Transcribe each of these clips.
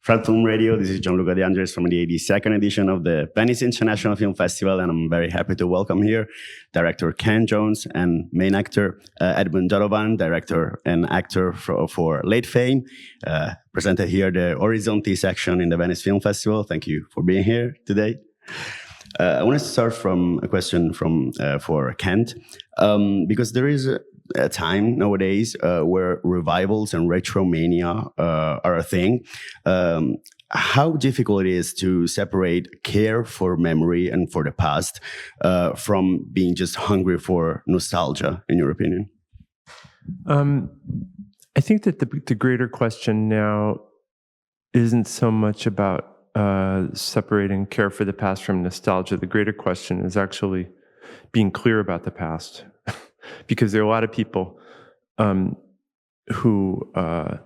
Fred Film Radio. This is Gianluca de Angelis from the 82nd edition of the Venice International Film Festival, and I'm very happy to welcome here director Ken Jones and main actor Edmund Donovan, director and actor for late fame. Presented here the Orizzonti section in the Venice Film Festival. Thank you for being here today. I want to start from a question for Kent, because there is a time nowadays where revivals and retromania are a thing. How difficult it is to separate care for memory and for the past from being just hungry for nostalgia, in your opinion? I think that the greater question now isn't so much about separating care for the past from nostalgia. The greater question is actually being clear about the past. Because there are a lot of people who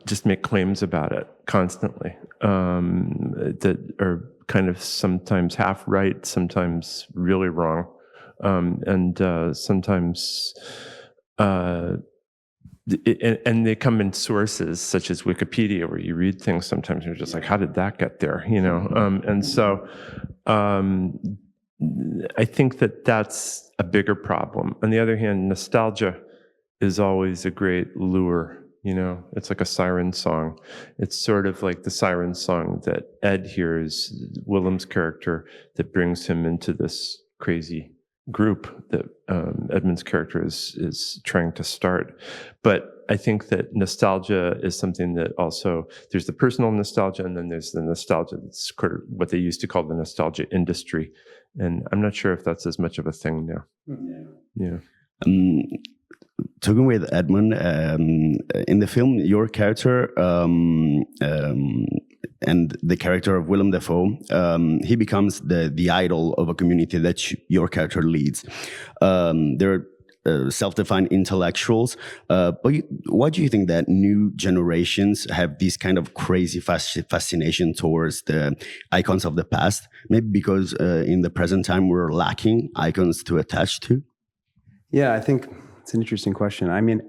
just make claims about it constantly that are kind of sometimes half right, sometimes really wrong, and sometimes and they come in sources such as Wikipedia, where you read things sometimes you're just like, how did that get there? And so I think that that's a bigger problem. On the other hand, nostalgia is always a great lure. It's like a siren song. It's sort of like the siren song that Ed hears, Willem's character, that brings him into this crazy group that Edmund's character is trying to start. But I think that nostalgia is something that also, there's the personal nostalgia, and then there's the nostalgia that's what they used to call the nostalgia industry. And I'm not sure if that's as much of a thing now. Yeah. Talking with Edmund, in the film, your character and the character of Willem Dafoe, he becomes the idol of a community that your character leads. They're self-defined intellectuals, but why do you think that new generations have this kind of crazy fascination towards the icons of the past? Maybe because in the present time we're lacking icons to attach to? Yeah, I think it's an interesting question. I mean,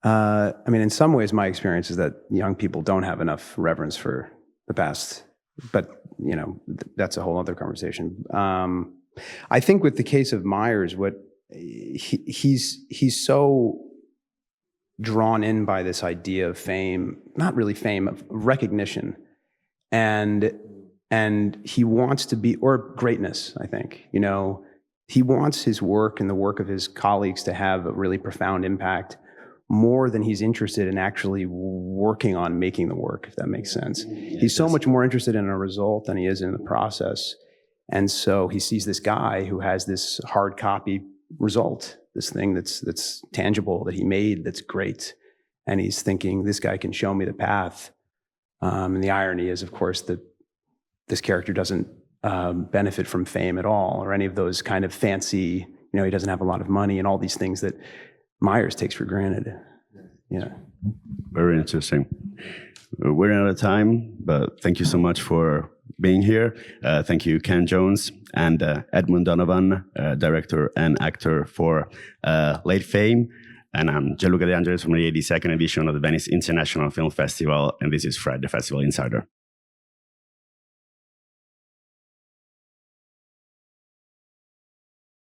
in some ways, my experience is that young people don't have enough reverence for the past, but that's a whole other conversation. I think with the case of Myers, what he's so drawn in by this idea of fame, not really fame, of recognition, and he wants to be, or greatness, I think. He wants his work and the work of his colleagues to have a really profound impact, more than he's interested in actually working on making the work, if that makes sense. He's so much more interested in a result than he is in the process. And so he sees this guy who has this hard copy result, this thing that's tangible, that he made, that's great. And he's thinking, this guy can show me the path. And the irony is, of course, that this character doesn't benefit from fame at all, or any of those kind of fancy, he doesn't have a lot of money and all these things that Myers takes for granted. Yeah. Very interesting. We're out of time, but thank you so much for being here. Thank you, Ken Jones and Edmund Donovan, director and actor for Late Fame. And I'm Gianluca de Angelis from the 82nd edition of the Venice International Film Festival, and this is Fred, the Festival Insider.